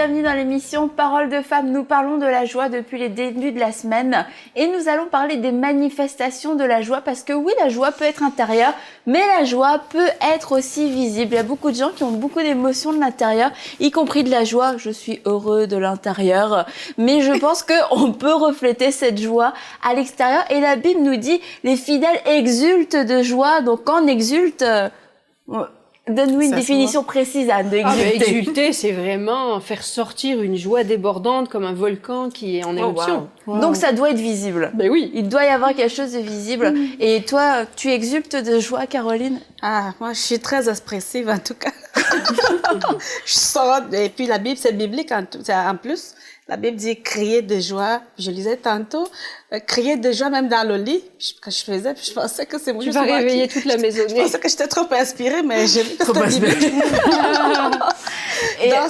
bienvenue dans l'émission Parole de Femmes. Nous parlons de la joie depuis les débuts de la semaine et nous allons parler des manifestations de la joie parce que oui, la joie peut être intérieure, mais la joie peut être aussi visible. Il y a beaucoup de gens qui ont beaucoup d'émotions de l'intérieur, y compris de la joie. Je suis heureux de l'intérieur, mais je pense qu'on peut refléter cette joie à l'extérieur et la Bible nous dit les fidèles exultent de joie. Donc quand on exulte... Donne-nous une définition précise, Anne, de exulter. Exulter, c'est vraiment faire sortir une joie débordante comme un volcan qui est en éruption. Wow. Donc ça doit être visible. Ben oui. Il doit y avoir quelque chose de visible. Et toi, tu exultes de joie, Caroline? Ah, moi, je suis très expressive, en tout cas. Je sors, et puis la Bible, c'est biblique en plus. La Bible dit crier de joie. Je lisais tantôt, crier de joie même dans le lit. Quand je faisais, je pensais que c'est moi. Tu vas réveiller toute la maisonnée. Je pensais que j'étais trop inspirée, mais j'ai vu que trop inspirée.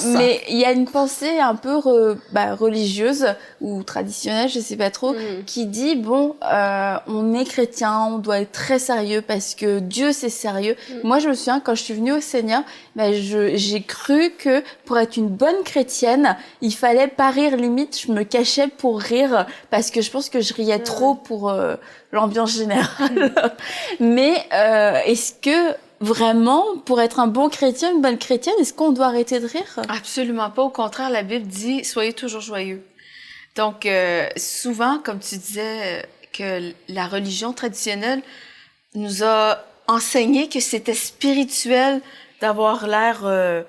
Mais il y a une pensée un peu religieuse ou traditionnelle, je sais pas trop, qui dit on est chrétien, on doit être très sérieux parce que Dieu c'est sérieux. Moi, je me souviens quand je suis venue au Seigneur, j'ai cru que pour être une bonne chrétienne, il fallait pas rire, limite je me cachais pour rire parce que je pense que je riais trop pour l'ambiance générale. Mais est-ce que vraiment, pour être un bon chrétien, une bonne chrétienne, est-ce qu'on doit arrêter de rire? Absolument pas. Au contraire, la Bible dit « Soyez toujours joyeux ». Donc, souvent, comme tu disais, que la religion traditionnelle nous a enseigné que c'était spirituel d'avoir l'air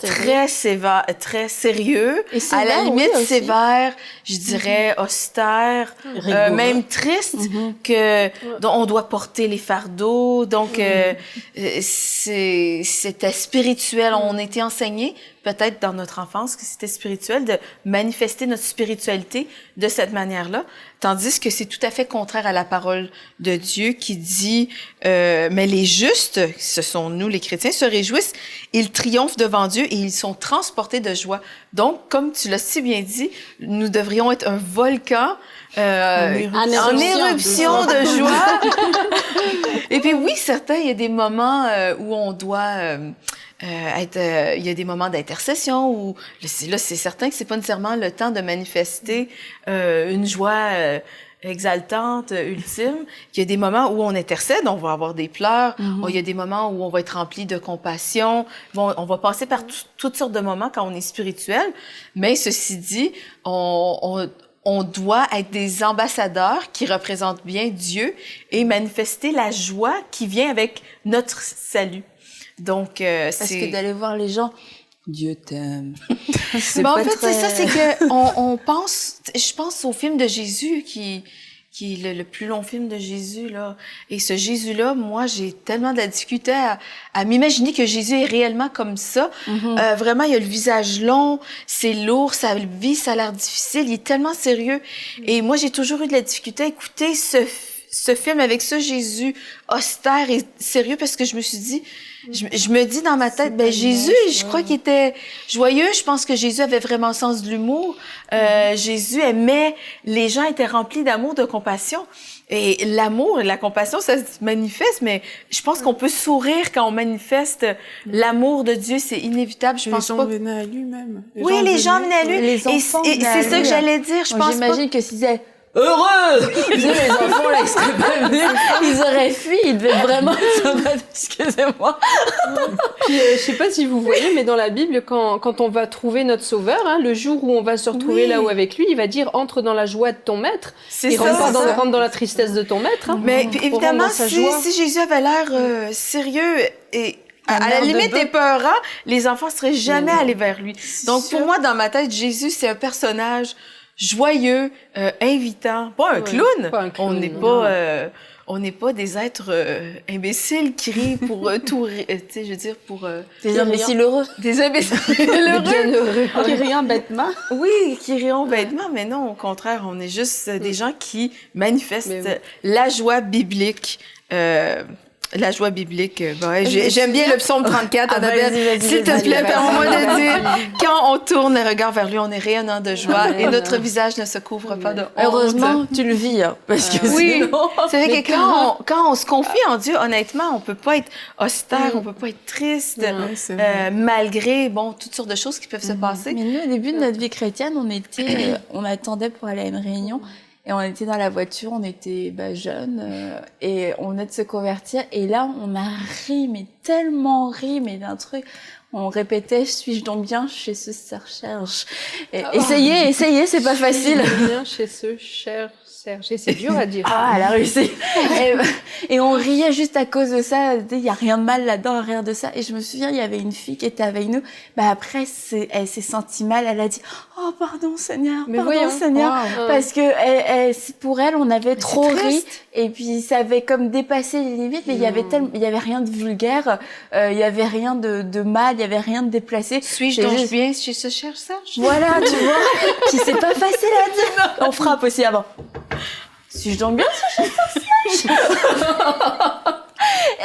très sévère, très sérieux, et sévère, à la limite oui, sévère, je dirais austère, même triste, dont on doit porter les fardeaux. Donc, c'était spirituel. On était enseigné, peut-être dans notre enfance, que c'était spirituel, de manifester notre spiritualité de cette manière-là, tandis que c'est tout à fait contraire à la parole de Dieu qui dit mais les justes, ce sont nous les chrétiens, se réjouissent, ils triomphent devant Dieu et ils sont transportés de joie. Donc, comme tu l'as si bien dit, nous devrions être un volcan en éruption de joie. Et puis oui, certains, il y a des moments où on doit... il y a des moments d'intercession où là c'est certain que c'est pas nécessairement le temps de manifester une joie exaltante, ultime. Il y a des moments où on intercède, on va avoir des pleurs. Il y a des moments où on va être rempli de compassion. On va passer par toutes sortes de moments quand on est spirituel. Mais ceci dit, on doit être des ambassadeurs qui représentent bien Dieu et manifester la joie qui vient avec notre salut. Donc, parce que d'aller voir les gens, Dieu t'aime. En fait, c'est ça, c'est que on pense, je pense au film de Jésus qui est le plus long film de Jésus, là. Et ce Jésus-là, moi, j'ai tellement de la difficulté à m'imaginer que Jésus est réellement comme ça. Vraiment, il a le visage long, c'est lourd, sa vie, ça a l'air difficile, il est tellement sérieux. Et moi, j'ai toujours eu de la difficulté à écouter ce film avec ce Jésus austère et sérieux parce que je me suis dit, je me dis dans ma tête, Jésus, je crois qu'il était joyeux. Je pense que Jésus avait vraiment le sens de l'humour. Jésus aimait, les gens étaient remplis d'amour, de compassion. Et l'amour et la compassion, ça se manifeste, mais je pense qu'on peut sourire quand on manifeste l'amour de Dieu. C'est inévitable. Je pense pas. Les gens venaient à lui même. Les gens venaient à lui. Les enfants et c'est ça que j'allais dire. Je pense j'imagine que s'ils disaient heureux! Les enfants, là, ils seraient pas venus. Ils auraient fui. Ils devaient vraiment excusez-moi. Puis, je sais pas si vous voyez, mais dans la Bible, quand on va trouver notre Sauveur, le jour où on va se retrouver là-haut avec lui, il va dire, entre dans la joie de ton maître. Et rentre dans la tristesse de ton maître. Mais évidemment, si Jésus avait l'air sérieux et à la limite épeurant, les enfants seraient jamais allés vers lui. Donc, pour moi, dans ma tête, Jésus, c'est un personnage joyeux, invitant, pas un clown. Pas un clown. On n'est pas des êtres imbéciles qui rient pour tout, tu sais, je veux dire pour des imbéciles heureux, des imbéciles heureux, qui rient bêtement. Oui, qui rient bêtement, mais non, au contraire, on est juste des gens qui manifestent la joie biblique. La joie biblique, j'aime bien le psaume 34, Annabelle. Vas-y, S'il te plaît, permets-moi de dire, quand on tourne le regard vers lui, on est rayonnant de joie et notre visage ne se couvre pas de honte. Heureusement, tu le vis, hein, parce que oui, sinon... c'est vrai que quand on se confie en Dieu, honnêtement, on peut pas être austère, on peut pas être triste, malgré, toutes sortes de choses qui peuvent se passer. Mais nous, au début de notre vie chrétienne, on attendait pour aller à une réunion. Et on était dans la voiture, on était jeunes et on venait de se convertir. Et là, on a ri, mais tellement ri, mais d'un truc. On répétait, suis-je donc bien chez ce cherche. Essayez, c'est pas facile. Bien chez ce cherche. C'est dur à dire. Ah, elle a réussi. Et on riait juste à cause de ça. Il y a rien de mal là-dedans, rien de ça. Et je me souviens, il y avait une fille qui était avec nous. Après, elle s'est sentie mal. Elle a dit, oh, pardon, Seigneur, Seigneur. Wow. Parce que pour elle, on avait trop ri. Et puis, ça avait comme dépassé les limites. Mais il y avait rien de vulgaire. Il y avait rien de mal. Il y avait rien de déplacé. Suis-je donc bien chez ce cherche-sage? Voilà, tu vois. Puis c'est pas facile à dire. On frappe aussi avant. Suis-je donc bien ce cherche?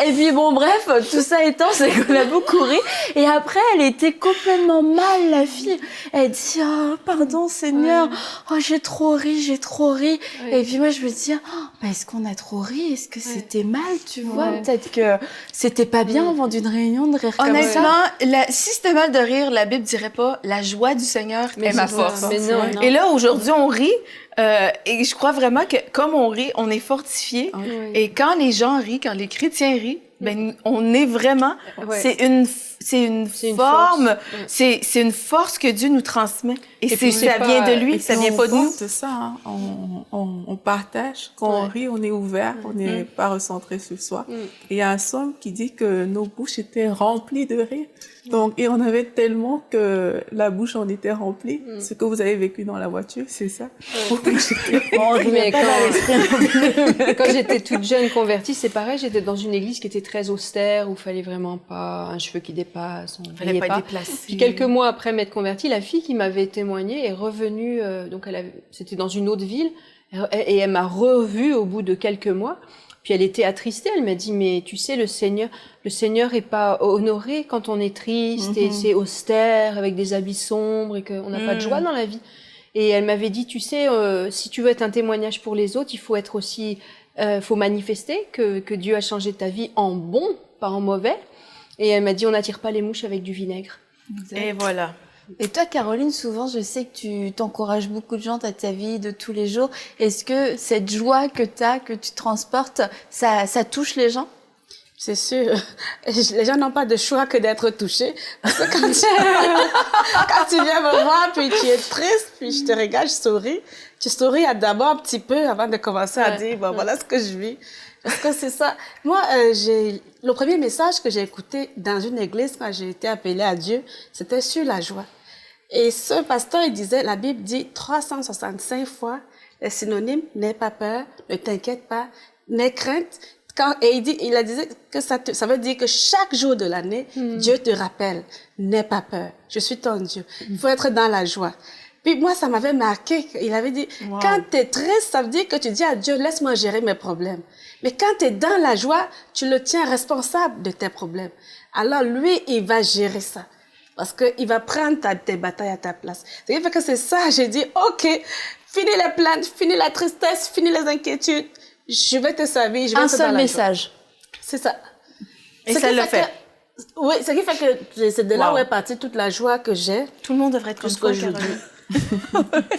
Et puis bref, tout ça étant, c'est qu'on a beaucoup ri. Et après, elle était complètement mal, la fille. Elle dit, oh, pardon Seigneur, j'ai trop ri. Et puis moi, je me dis, est-ce qu'on a trop ri? Est-ce que c'était mal, tu vois? Peut-être que c'était pas bien avant d'une réunion de rire comme ça. Honnêtement, si c'était mal de rire, la Bible dirait pas, la joie du Seigneur est ma force. Mais non. Et là, aujourd'hui, on rit. Et je crois vraiment que comme on rit, on est fortifié. Et quand les gens rient, quand les chrétiens rient, on est vraiment. C'est une forme. C'est une force que Dieu nous transmet. Et ça vient de lui, ça vient pas de nous. C'est ça. Hein. On partage. Quand on rit, on est ouvert. On n'est pas recentré sur soi. Et il y a un psaume qui dit que nos bouches étaient remplies de rire. Donc, et on avait tellement que la bouche en était remplie. Ce que vous avez vécu dans la voiture, c'est ça. Mais quand j'étais toute jeune convertie, c'est pareil. J'étais dans une église qui était très austère, où il fallait vraiment pas un cheveu qui dépasse. On fallait pas déplacer. Puis quelques mois après m'être convertie, la fille qui m'avait témoigné est revenue. Donc c'était dans une autre ville, et elle m'a revue au bout de quelques mois. Puis elle était attristée, elle m'a dit, mais tu sais, le Seigneur est pas honoré quand on est triste et c'est austère, avec des habits sombres et qu'on n'a pas de joie dans la vie. Et elle m'avait dit, tu sais, si tu veux être un témoignage pour les autres, il faut être aussi, faut manifester que Dieu a changé ta vie en bon, pas en mauvais. Et elle m'a dit, on n'attire pas les mouches avec du vinaigre. Exact. Et voilà. Et toi, Caroline, souvent, je sais que tu t'encourages beaucoup de gens dans ta vie de tous les jours. Est-ce que cette joie que tu transportes, ça touche les gens? C'est sûr. Les gens n'ont pas de choix que d'être touchés. Parce que quand tu viens me voir, puis tu es triste, puis je te regarde, je souris. Tu souris d'abord un petit peu avant de commencer à dire, voilà ce que je vis. Parce que c'est ça. Moi, le premier message que j'ai écouté dans une église quand j'ai été appelée à Dieu, c'était sur la joie. Et ce pasteur, il disait, la Bible dit 365 fois, les synonymes, n'aie pas peur, ne t'inquiète pas, n'aie crainte. Et il a dit que ça veut dire que chaque jour de l'année, Dieu te rappelle, n'aie pas peur, je suis ton Dieu. Il faut être dans la joie. Puis moi, ça m'avait marqué. Il avait dit, quand tu es triste, ça veut dire que tu dis à Dieu, laisse-moi gérer mes problèmes. Mais quand tu es dans la joie, tu le tiens responsable de tes problèmes. Alors lui, il va gérer ça. Parce qu'il va prendre tes batailles à ta place. C'est que c'est ça, j'ai dit, OK, finis les plaintes, finis la tristesse, finis les inquiétudes. Je vais te servir, je vais un te dans la seul message. Joie. C'est ça. Et ça le fait. Oui, ce qui fait que c'est de là où est partie toute la joie que j'ai. Tout le monde devrait être comme toi, Caroline.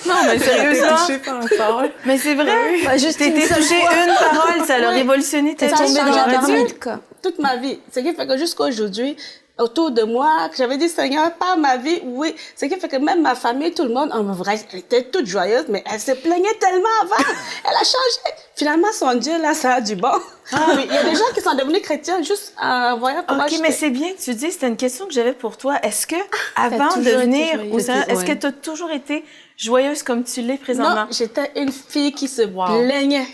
Non, mais sérieusement. Touché par la parole. Mais c'est vrai. Juste t'étais touché une parole, ça l'a révolutionné. T'es tombée dans la marmite, quoi. Toute ma vie. Ce qui fait que jusqu'à aujourd'hui, autour de moi, que j'avais dit, Seigneur, par ma vie, oui. Ce qui fait que même ma famille, tout le monde, elle était toute joyeuse, mais elle se plaignait tellement avant. Elle a changé. Finalement, son Dieu, là, ça a du bon. Oui, il y a des gens qui sont devenus chrétiens juste en voyant comment OK, mais c'est bien que tu dis, c'était une question que j'avais pour toi. Est-ce que, avant de venir au Seigneur, est-ce que tu as toujours été joyeuse comme tu l'es présentement? Non, j'étais une fille qui se plaignait.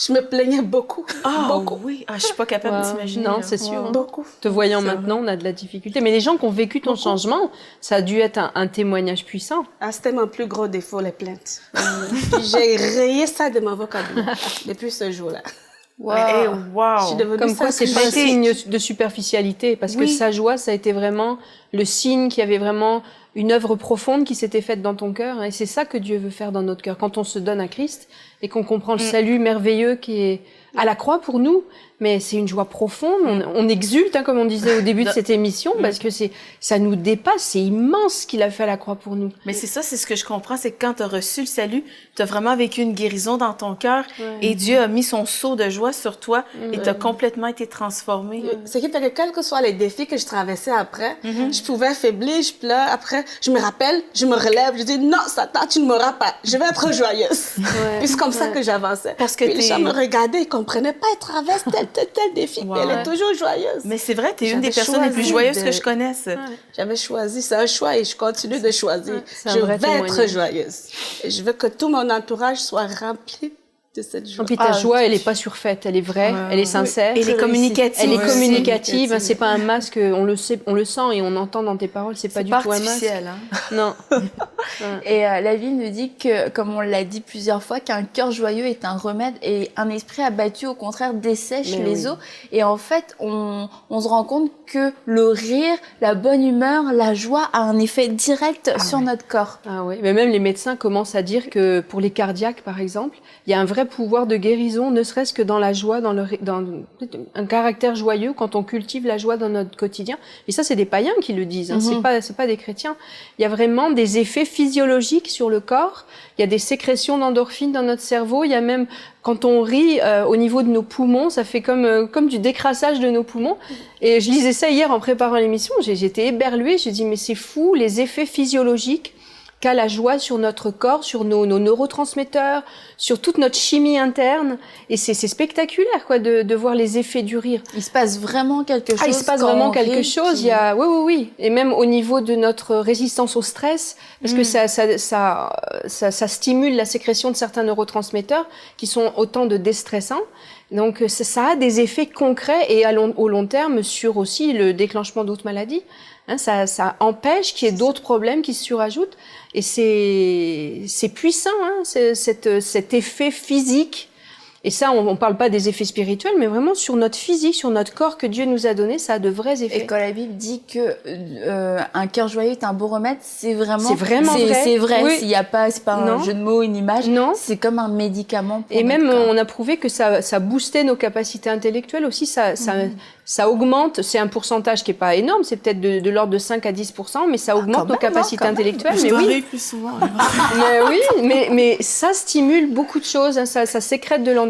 Je me plaignais beaucoup. Beaucoup. Oui. Je suis pas capable d'imaginer. Non, c'est sûr. Beaucoup. Te voyant maintenant, on a de la difficulté. Mais les gens qui ont vécu ton changement, ça a dû être un témoignage puissant. C'était mon plus gros défaut, les plaintes. J'ai rayé ça de mon vocabulaire depuis ce jour-là. Wow. Wow. Je suis devenue Comme quoi, c'est pas un signe de superficialité, parce que Oui. sa joie, ça a été vraiment le signe qu'il y avait vraiment une œuvre profonde qui s'était faite dans ton cœur, et c'est ça que Dieu veut faire dans notre cœur. Quand on se donne à Christ et qu'on comprend le salut merveilleux qui est à la croix pour nous, mais c'est une joie profonde. On exulte, hein, comme on disait au début de cette émission, parce que ça nous dépasse. C'est immense ce qu'il a fait à la croix pour nous. Mais c'est ça, c'est ce que je comprends, c'est que quand tu as reçu le salut, tu as vraiment vécu une guérison dans ton cœur et Dieu a mis son sceau de joie sur toi et tu as complètement été transformé. Ce qui fait que quels que soient les défis que je traversais après, je pouvais affaiblir, je pleure. Après, je me rappelle, je me relève, je dis non, Satan, tu ne m'auras pas. Je vais être joyeuse. Puis c'est comme ça que j'avançais. Parce que puis les gens me regardaient, ils comprenaient pas, elle traverse tel défi, puis elle est toujours joyeuse. Mais c'est vrai, tu es une des J'avais personnes les plus choisi joyeuses de- que je connaisse. J'avais choisi, c'est un choix et je continue de choisir. c'est un Je vrai vais être témoignage. joyeuse. Et je veux que tout mon entourage soit rempli de cette joie. Et puis ta joie, elle est pas surfaite, elle est vraie, elle est sincère. Et elle est communicative. Elle est aussi. communicative, hein, c'est pas un masque, on le sait, on le sent et on entend dans tes paroles, c'est pas du pas tout un masque. artificiel, hein. Non. Et la vie nous dit que, comme on l'a dit plusieurs fois, qu'un cœur joyeux est un remède et un esprit abattu, au contraire, dessèche Mais les os. Et en fait, on se rend compte que le rire, la bonne humeur, la joie a un effet direct sur notre corps. Ah oui, mais même les médecins commencent à dire que pour les cardiaques, par exemple, il y a un vrai pouvoir de guérison, ne serait-ce que dans la joie, dans un caractère joyeux, quand on cultive la joie dans notre quotidien. Et ça, c'est des païens qui le disent, hein, c'est pas des chrétiens. Il y a vraiment des effets physiologiques sur le corps. Il y a des sécrétions d'endorphines dans notre cerveau. Il y a même, quand on rit, au niveau de nos poumons, ça fait comme du décrassage de nos poumons. Et je lisais ça hier en préparant l'émission. J'étais éberluée. J'ai dit, mais c'est fou, les effets physiologiques qu'a la joie sur notre corps, sur nos neurotransmetteurs, sur toute notre chimie interne. Et c'est spectaculaire, quoi, de voir les effets du rire. Il se passe vraiment quelque chose. Ah, il se passe quand vraiment on quelque rit, chose. Il y a, oui. Et même au niveau de notre résistance au stress, parce que ça stimule la sécrétion de certains neurotransmetteurs qui sont autant de déstressants. Donc, ça a des effets concrets et au long terme sur aussi le déclenchement d'autres maladies. Hein, ça empêche qu'il y ait d'autres problèmes qui se surajoutent. Et c'est puissant, hein, cet effet physique. Et ça, on parle pas des effets spirituels, mais vraiment sur notre physique, sur notre corps que Dieu nous a donné, ça a de vrais effets. Et quand la Bible dit que un cœur joyeux est un beau remède, c'est vraiment vrai. C'est vrai. Oui. S'il y a pas, c'est pas un jeu de mots, une image. Non. C'est comme un médicament. Pour Et notre même, corps. on a prouvé que ça boostait nos capacités intellectuelles aussi. Ça augmente. C'est un pourcentage qui est pas énorme. C'est peut-être de l'ordre de 5 à 10%, mais ça augmente nos capacités intellectuelles. Je Mais dois oui. rire plus souvent. Mais oui, mais ça stimule beaucoup de choses. Hein. Ça sécrète de l'endorphine.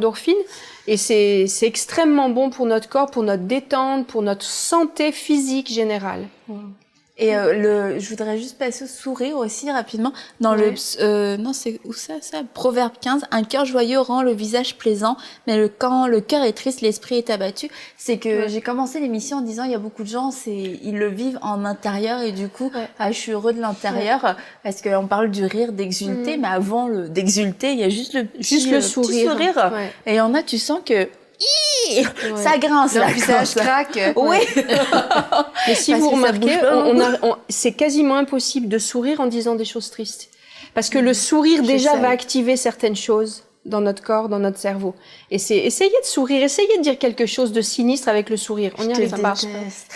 Et c'est extrêmement bon pour notre corps, pour notre détente, pour notre santé physique générale. Et je voudrais juste passer au sourire aussi rapidement. Dans non, c'est où ça Proverbe 15, un cœur joyeux rend le visage plaisant, mais quand le cœur est triste, l'esprit est abattu. C'est que j'ai commencé l'émission en disant il y a beaucoup de gens, ils le vivent en intérieur et du coup, je suis heureux de l'intérieur parce qu'on parle du rire, d'exulter, mais avant d'exulter, il y a juste le petit sourire. Ouais. Et il y en a, tu sens que ça grince, Leur là, visage craque. Oui. Mais si Parce vous que ça remarquez, bouge pas c'est quasiment impossible de sourire en disant des choses tristes. Parce que le sourire déjà va activer certaines choses dans notre corps, dans notre cerveau. Et essayez de sourire, essayez de dire quelque chose de sinistre avec le sourire. On n'y arrive pas.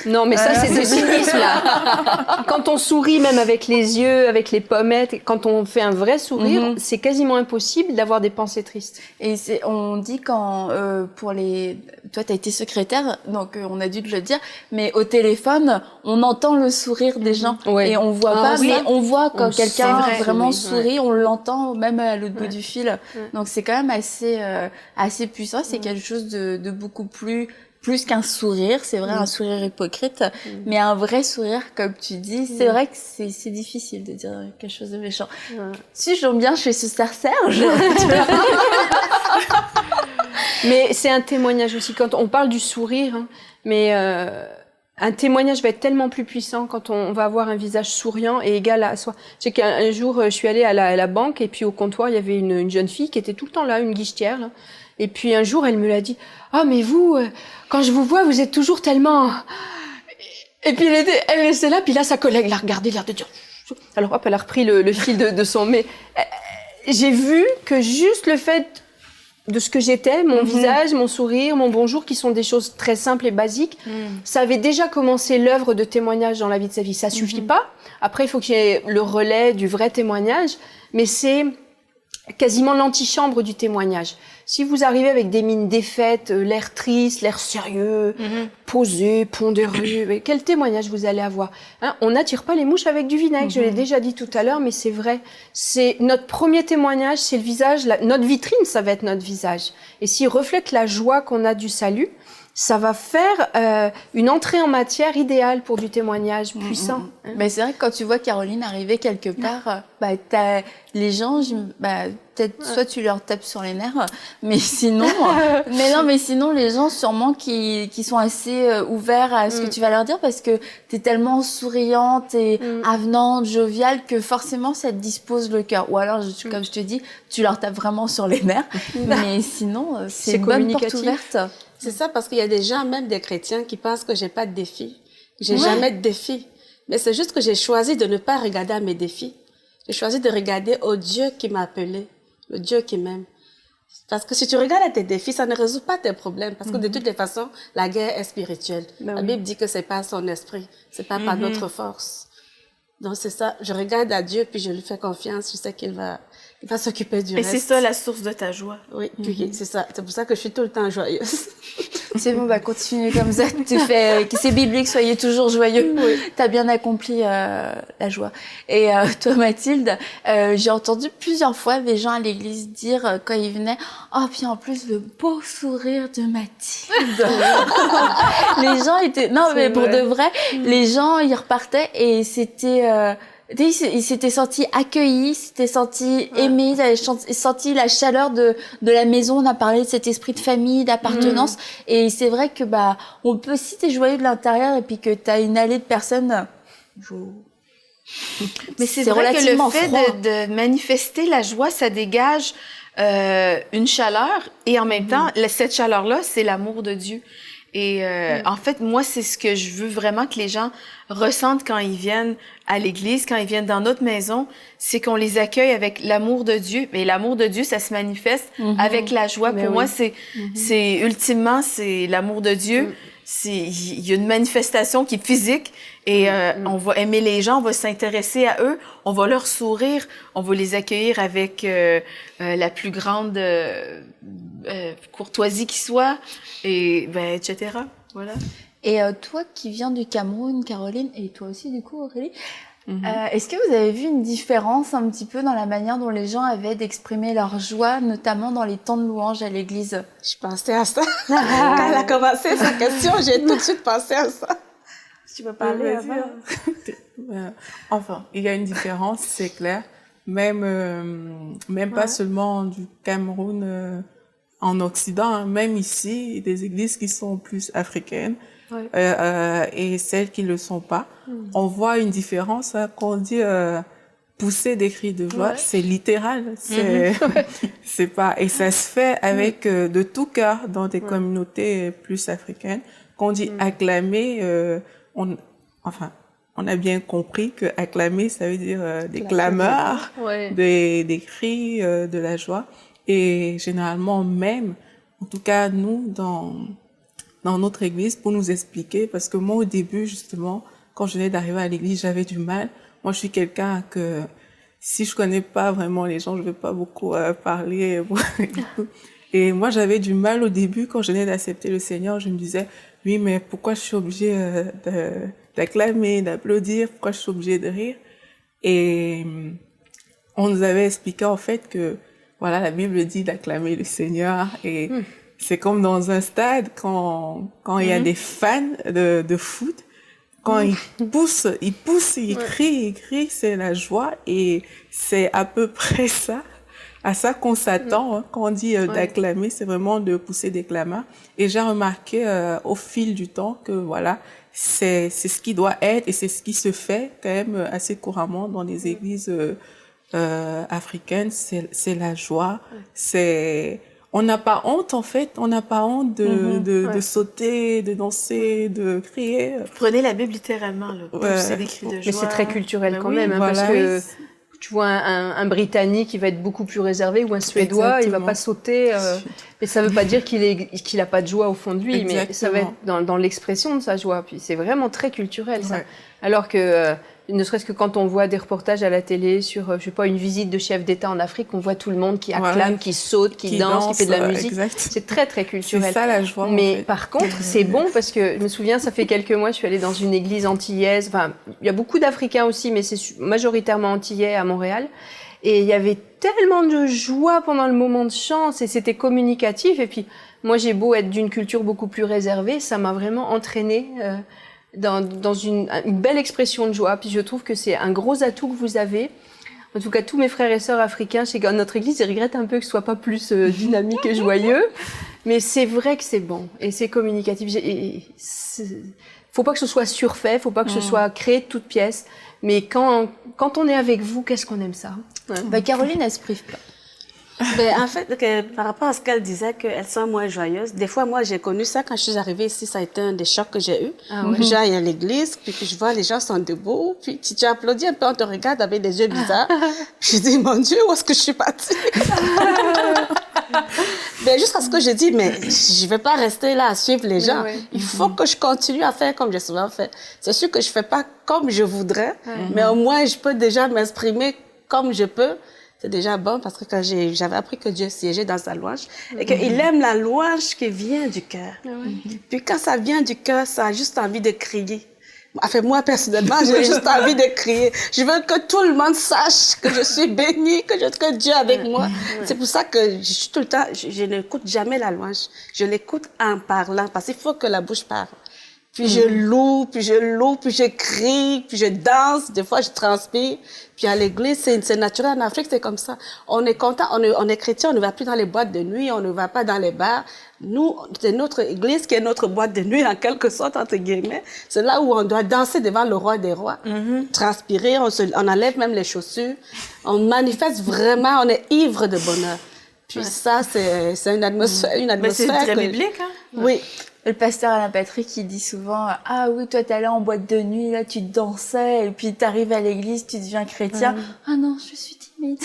Non, mais ça, c'est du cynisme, là. Quand on sourit, même avec les yeux, avec les pommettes, quand on fait un vrai sourire, c'est quasiment impossible d'avoir des pensées tristes. Et on dit quand, toi, t'as été secrétaire, donc on a dû te le dire, mais au téléphone, on entend le sourire des gens. Ouais. Et on voit pas, oui. mais on voit quand quelqu'un vraiment sourit, sourit, on l'entend même à l'autre bout du fil. Donc c'est quand même assez puissant, c'est quelque chose de beaucoup plus qu'un sourire, c'est vrai, un sourire hypocrite, mais un vrai sourire, comme tu dis, c'est vrai que c'est difficile de dire quelque chose de méchant. Si j'aime bien chez ce Serge. Mais c'est un témoignage aussi. Quand on parle du sourire, hein, mais un témoignage va être tellement plus puissant quand on va avoir un visage souriant et égal à soi. Je sais qu'un jour, je suis allée à la banque et puis au comptoir, il y avait une jeune fille qui était tout le temps là, une guichetière, là. Et puis un jour, elle me l'a dit, « Ah, mais vous, quand je vous vois, vous êtes toujours tellement... » Et puis elle restait là, puis là, sa collègue l'a regardé, l'air de dire... Alors hop, elle a repris le fil de son... Mais j'ai vu que juste le fait de ce que j'étais, mon visage, mon sourire, mon bonjour, qui sont des choses très simples et basiques. Ça avait déjà commencé l'œuvre de témoignage dans la vie de sa vie. Ça suffit pas. Après, il faut qu'il y ait le relais du vrai témoignage, mais c'est quasiment l'antichambre du témoignage. Si vous arrivez avec des mines défaites, l'air triste, l'air sérieux, posé, pondéreux, quel témoignage vous allez avoir, hein? On n'attire pas les mouches avec du vinaigre, je l'ai déjà dit tout à l'heure, mais c'est vrai. C'est notre premier témoignage, c'est le visage, notre vitrine, ça va être notre visage. Et s'il reflète la joie qu'on a du salut, ça va faire une entrée en matière idéale pour du témoignage puissant. Mais c'est vrai que quand tu vois Caroline arriver quelque part, les gens, peut-être soit tu leur tapes sur les nerfs, mais sinon, mais sinon les gens sûrement qui sont assez ouverts à ce que tu vas leur dire parce que t'es tellement souriante et avenante, joviale que forcément ça te dispose le cœur. Ou alors, comme je te dis, tu leur tapes vraiment sur les nerfs, mais sinon c'est une bonne porte ouverte. C'est ça, parce qu'il y a des gens, même des chrétiens, qui pensent que j'ai pas de défis. J'ai jamais de défis. Mais c'est juste que j'ai choisi de ne pas regarder à mes défis. J'ai choisi de regarder au Dieu qui m'a appelé, le Dieu qui m'aime. Parce que si tu regardes à tes défis, ça ne résout pas tes problèmes. Parce que de toutes les façons, la guerre est spirituelle. La Bible dit que c'est pas son esprit. C'est pas par notre force. Donc c'est ça. Je regarde à Dieu, puis je lui fais confiance. Je sais qu'il va s'occuper du reste. Et c'est ça la source de ta joie. Oui, c'est ça. C'est pour ça que je suis tout le temps joyeuse. C'est bon, continue comme ça. Tu fais, c'est biblique, soyez toujours joyeux. Oui. T'as bien accompli la joie. Et toi, Mathilde, j'ai entendu plusieurs fois des gens à l'église dire quand ils venaient, oh puis en plus le beau sourire de Mathilde. Les gens étaient, non mais pour de vrai, les gens ils repartaient et c'était ils s'étaient sentis accueillis, ils s'étaient sentis aimés, ils avaient senti la chaleur de la maison. On a parlé de cet esprit de famille, d'appartenance. Et c'est vrai que, on peut, si t'es joyeux de l'intérieur et puis que t'as une allée de personnes, mais c'est vrai que le fait de manifester la joie, ça dégage une chaleur et en même temps, cette chaleur-là, c'est l'amour de Dieu. Et en fait, moi, c'est ce que je veux vraiment que les gens ressentent quand ils viennent à l'église, quand ils viennent dans notre maison, c'est qu'on les accueille avec l'amour de Dieu. Mais l'amour de Dieu, ça se manifeste avec la joie. Pour moi, c'est ultimement, c'est l'amour de Dieu. Il y a une manifestation qui est physique et on va aimer les gens, on va s'intéresser à eux, on va leur sourire, on va les accueillir avec la plus grande courtoisie qui soit, et etc. Voilà. Et toi qui viens du Cameroun, Caroline, et toi aussi du coup Aurélie, est-ce que vous avez vu une différence un petit peu dans la manière dont les gens avaient d'exprimer leur joie, notamment dans les temps de louange à l'église? Je pensais à ça. Quand elle a commencé sa question, j'ai tout de suite pensé à ça. Tu veux parler avant? Enfin, il y a une différence, c'est clair. Même pas seulement du Cameroun en Occident, hein, même ici, des églises qui sont plus africaines. Et celles qui ne le sont pas, on voit une différence. Hein, quand on dit pousser des cris de joie, c'est littéral, c'est pas, et ça se fait avec de tout cœur dans des communautés plus africaines. Quand on dit acclamer, on a bien compris que acclamer, ça veut dire des clameurs, des cris de la joie. Et généralement même, en tout cas nous dans notre église, pour nous expliquer, parce que moi au début justement, quand je venais d'arriver à l'église, j'avais du mal. Moi je suis quelqu'un que si je connais pas vraiment les gens, je vais pas beaucoup parler. Et moi j'avais du mal au début quand je venais d'accepter le Seigneur. Je me disais oui, mais pourquoi je suis obligée d'acclamer, d'applaudir, pourquoi je suis obligée de rire? Et on nous avait expliqué en fait que voilà, la Bible dit d'acclamer le Seigneur et c'est comme dans un stade quand il y a des fans de foot, quand ils poussent, ils crient, c'est la joie et c'est à peu près ça, à ça qu'on s'attend hein, quand on dit d'acclamer, c'est vraiment de pousser des clameurs. Et j'ai remarqué au fil du temps que voilà, c'est ce qui doit être et c'est ce qui se fait quand même assez couramment dans les églises africaine, c'est la joie, on n'a pas honte en fait, on n'a pas honte de sauter, de danser, de crier. Prenez la Bible littéralement, là, pousser des cris de joie. Mais c'est très culturel quand même, hein, voilà, parce que tu vois un Britannique qui va être beaucoup plus réservé ou un Suédois, Exactement. il va pas sauter. Mais ça veut pas dire qu'il a pas de joie au fond de lui, Exactement. mais ça va être dans l'expression de sa joie. Puis c'est vraiment très culturel ça. Ouais. Alors que ne serait-ce que quand on voit des reportages à la télé sur, je sais pas, une visite de chef d'État en Afrique, on voit tout le monde qui acclame, qui saute, qui danse, qui fait de la musique. Exact. C'est très très culturel. C'est ça la joie. Mais en fait. par contre, c'est bon parce que je me souviens, ça fait quelques mois, je suis allée dans une église antillaise. Enfin, il y a beaucoup d'Africains aussi, mais c'est majoritairement antillais à Montréal. Et il y avait tellement de joie pendant le moment de chant, et c'était communicatif. Et puis, moi, j'ai beau être d'une culture beaucoup plus réservée, ça m'a vraiment entraînée dans une belle expression de joie. Puis je trouve que c'est un gros atout que vous avez. En tout cas, tous mes frères et sœurs africains chez notre église, ils regrettent un peu que ce soit pas plus dynamique et joyeux. Mais c'est vrai que c'est bon et c'est communicatif. Faut pas que ce soit surfait, faut pas que ce soit créé de toutes pièces. Mais quand on est avec vous, qu'est-ce qu'on aime ça? Bah, Caroline, elle se prive pas. Ben, en fait, par rapport à ce qu'elle disait, qu'elles sont moins joyeuses, des fois, moi, j'ai connu ça quand je suis arrivée ici, ça a été un des chocs que j'ai eu. Ah ouais. J'aille à l'église, puis que je vois les gens sont debout, puis tu applaudis un peu, on te regarde avec des yeux bizarres. Je dis, mon Dieu, où est-ce que je suis partie? Ben, jusqu'à ce que je dis, mais je vais pas rester là à suivre les gens. Ouais. Il faut que je continue à faire comme j'ai souvent fait. C'est sûr que je fais pas comme je voudrais, mais au moins, je peux déjà m'exprimer comme je peux. C'est déjà bon parce que quand j'avais appris que Dieu siégeait dans sa louange et qu'il aime la louange qui vient du cœur. Puis quand ça vient du cœur, ça a juste envie de crier. Enfin, moi, personnellement, j'ai juste envie de crier. Je veux que tout le monde sache que je suis bénie, que Dieu est avec moi. C'est pour ça que je suis tout le temps, je n'écoute jamais la louange. Je l'écoute en parlant parce qu'il faut que la bouche parle. Puis je loue, puis je crie, puis je danse. Des fois, je transpire. Puis à l'église, c'est naturel. En Afrique, c'est comme ça. On est content, on est chrétien, on ne va plus dans les boîtes de nuit, on ne va pas dans les bars. Nous, c'est notre église qui est notre boîte de nuit, en quelque sorte, entre guillemets. C'est là où on doit danser devant le roi des rois. Transpirer, on enlève même les chaussures. On manifeste vraiment, on est ivre de bonheur. Puis ça, c'est une atmosphère, Mais c'est très que- biblique, hein? Oui. Le pasteur Alain Patrick, il dit souvent « Ah oui, toi, t'allais en boîte de nuit, là, tu dansais, et puis t'arrives à l'église, tu deviens chrétien. Ah non, je suis timide. »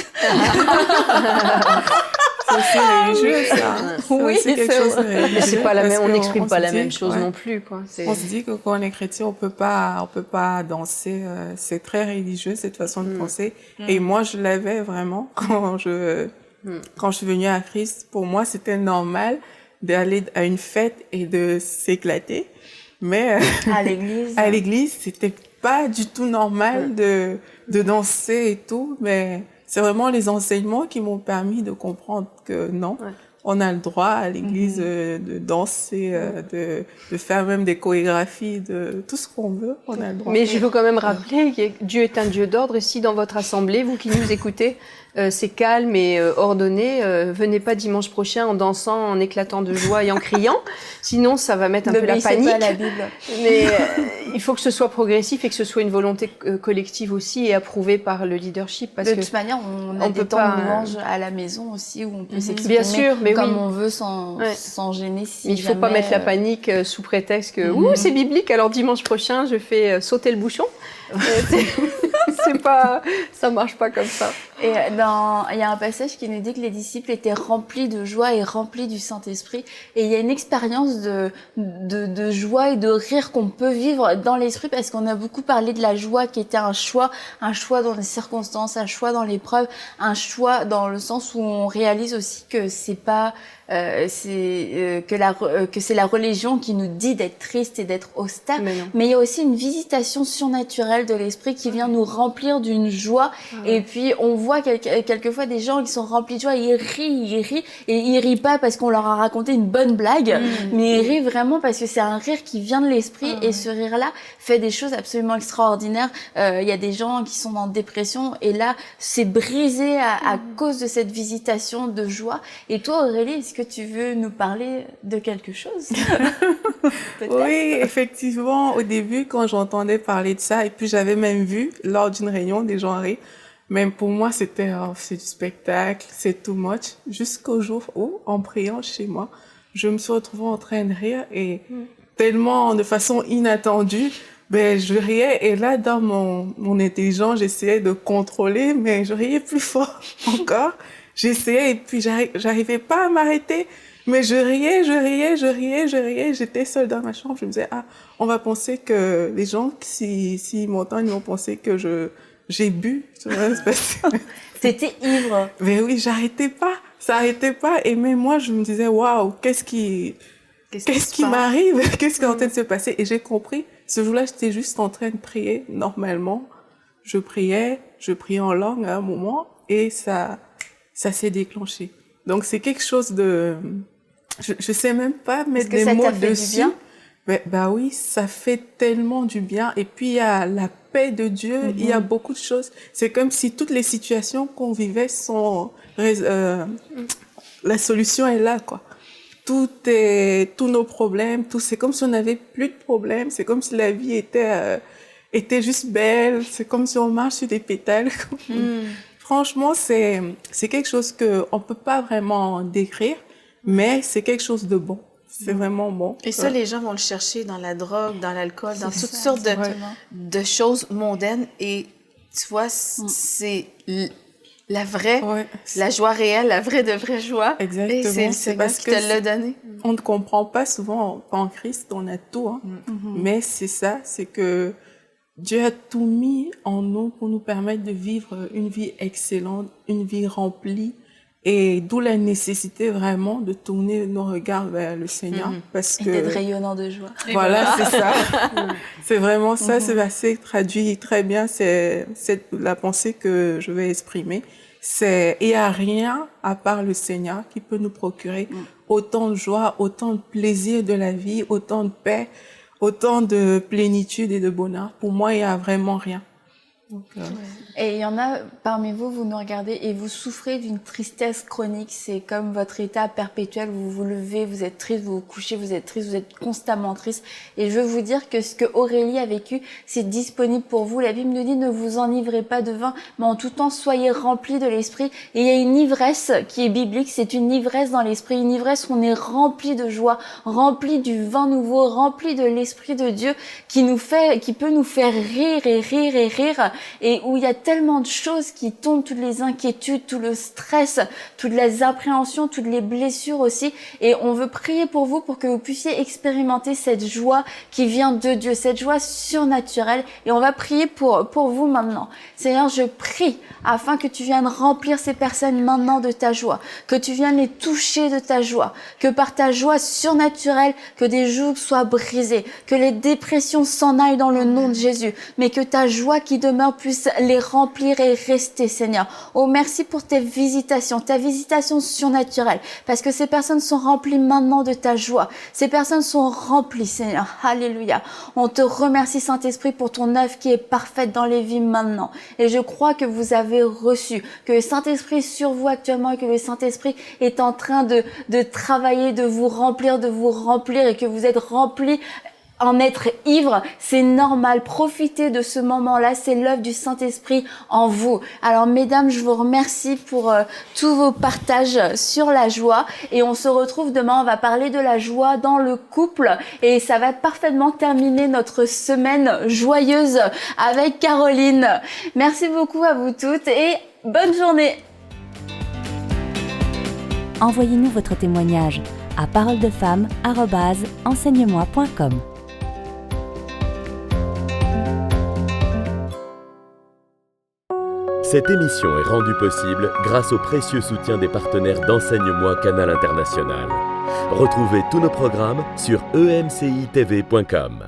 C'est religieux, ça. Oui, c'est quelque c'est chose de vrai. religieux. Mais c'est pas la parce même, on que n'exprime pas se la dit, même chose ouais. non plus, quoi. On se dit que quand on est chrétien, on peut pas danser. C'est très religieux, cette façon de penser. Et moi, je l'avais vraiment quand je suis venue à Christ. Pour moi, c'était normal d'aller à une fête et de s'éclater. Mais À l'église. à l'église, c'était pas du tout normal de danser et tout. Mais c'est vraiment les enseignements qui m'ont permis de comprendre que non. On a le droit à l'église de danser, de faire même des chorégraphies, de tout ce qu'on veut, on a le droit. Mais je veux quand même rappeler que Dieu est un Dieu d'ordre. Et si dans votre assemblée, vous qui nous écoutez, c'est calme et ordonné, venez pas dimanche prochain en dansant, en éclatant de joie et en criant. Sinon, ça va mettre un peu la N'obéissez panique. pas à la Bible. Mais il faut que ce soit progressif et que ce soit une volonté collective aussi et approuvée par le leadership. Parce De que toute manière, on a on des peut temps pas, de louange à la maison aussi où on peut s'exprimer Bien sûr, mais comme oui. on veut sans gêner. Si mais il faut pas jamais, mettre la panique sous prétexte que ouh, c'est biblique, alors dimanche prochain, je fais sauter le bouchon. C'est pas, ça marche pas comme ça. Et il y a un passage qui nous dit que les disciples étaient remplis de joie et remplis du Saint-Esprit. Et il y a une expérience de joie et de rire qu'on peut vivre dans l'esprit parce qu'on a beaucoup parlé de la joie qui était un choix dans les circonstances, un choix dans l'épreuve, un choix dans le sens où on réalise aussi que c'est pas que c'est la religion qui nous dit d'être triste et d'être austère, mais il y a aussi une visitation surnaturelle de l'esprit qui vient nous remplir d'une joie. Et puis on voit quelquefois des gens qui sont remplis de joie, ils rient et ils rient pas parce qu'on leur a raconté une bonne blague, mais ils rient vraiment parce que c'est un rire qui vient de l'esprit et ce rire-là fait des choses absolument extraordinaires. Il y a des gens qui sont en dépression et là c'est brisé à cause de cette visitation de joie. Et toi Aurélie, est-ce que tu veux nous parler de quelque chose? Oui, effectivement, au début, quand j'entendais parler de ça, et puis j'avais même vu lors d'une réunion des gens rire, même pour moi, c'était c'est du spectacle, c'est too much, jusqu'au jour où, en priant chez moi, je me suis retrouvée en train de rire et tellement de façon inattendue, Ben, je riais et là, dans mon intelligence, j'essayais de contrôler, mais je riais plus fort encore. J'essayais et puis j'arrivais pas à m'arrêter. Mais je riais. J'étais seule dans ma chambre. Je me disais, on va penser que les gens, s'ils m'entendent, ils vont penser que j'ai bu. T'étais ivre. Mais oui, j'arrêtais pas. Ça arrêtait pas. Et même moi, je me disais, waouh, qu'est-ce qui m'arrive? Qu'est-ce qui est en train de se passer? Et j'ai compris. Ce jour-là, j'étais juste en train de prier normalement. Je priais en langue à un moment et ça s'est déclenché. Donc c'est quelque chose de, je sais même pas mettre des mots dessus. Mais, bah oui, ça fait tellement du bien. Et puis il y a la paix de Dieu. Il y a beaucoup de choses. C'est comme si toutes les situations qu'on vivait sont, la solution est là, quoi. Tous nos problèmes, c'est comme si on n'avait plus de problèmes. C'est comme si la vie était juste belle. C'est comme si on marche sur des pétales. Franchement, c'est quelque chose on peut pas vraiment décrire, mais c'est quelque chose de bon. C'est vraiment bon. Et ça, les gens vont le chercher dans la drogue, dans l'alcool, dans toutes sortes de choses mondaines. Et tu vois, c'est la vraie, la joie réelle, la vraie de vraie joie. Exactement. Et c'est le Seigneur qui te l'a donné. On ne comprend pas souvent en Christ, on a tout, hein. Mais c'est ça, c'est que Dieu a tout mis en nous pour nous permettre de vivre une vie excellente, une vie remplie. Et d'où la nécessité vraiment de tourner nos regards vers le Seigneur. Parce que, d'être rayonnant de joie. Voilà, c'est ça. C'est vraiment ça, c'est assez traduit très bien. C'est la pensée que je vais exprimer. Il n'y a rien à part le Seigneur qui peut nous procurer autant de joie, autant de plaisir de la vie, autant de paix, autant de plénitude et de bonheur. Pour moi, il n'y a vraiment rien. Donc, Et il y en a parmi vous, vous nous regardez et vous souffrez d'une tristesse chronique. C'est comme votre état perpétuel. Vous vous levez, vous êtes triste, vous vous couchez, vous êtes triste, vous êtes constamment triste. Et je veux vous dire que ce que Aurélie a vécu, c'est disponible pour vous. La Bible nous dit, ne vous enivrez pas de vin, mais en tout temps, soyez remplis de l'esprit. Et il y a une ivresse qui est biblique. C'est une ivresse dans l'esprit. Une ivresse où on est rempli de joie, rempli du vin nouveau, rempli de l'esprit de Dieu qui peut nous faire rire et rire et rire. Et où il y a tellement de choses qui tombent, toutes les inquiétudes, tout le stress, toutes les appréhensions, toutes les blessures aussi. Et on veut prier pour vous pour que vous puissiez expérimenter cette joie qui vient de Dieu, cette joie surnaturelle. Et on va prier pour vous maintenant. Seigneur, je prie afin que tu viennes remplir ces personnes maintenant de ta joie, que tu viennes les toucher de ta joie, que par ta joie surnaturelle, que des jougs soient brisés, que les dépressions s'en aillent dans le nom de Jésus, mais que ta joie qui demeure puisse les remplir et rester, Seigneur. Oh, merci pour ta visitation surnaturelle, parce que ces personnes sont remplies maintenant de ta joie. Ces personnes sont remplies, Seigneur. Alléluia. On te remercie, Saint-Esprit, pour ton œuvre qui est parfaite dans les vies maintenant. Et je crois que vous avez reçu, que le Saint-Esprit est sur vous actuellement et que le Saint-Esprit est en train de travailler, de vous remplir et que vous êtes remplis. En être ivre, c'est normal. Profitez de ce moment-là. C'est l'œuvre du Saint-Esprit en vous. Alors, mesdames, je vous remercie pour tous vos partages sur la joie. Et on se retrouve demain. On va parler de la joie dans le couple. Et ça va parfaitement terminer notre semaine joyeuse avec Caroline. Merci beaucoup à vous toutes et bonne journée. Envoyez-nous votre témoignage à paroledefemme@enseigne-moi.com. Cette émission est rendue possible grâce au précieux soutien des partenaires d'Enseigne-moi Canal International. Retrouvez tous nos programmes sur emcitv.com.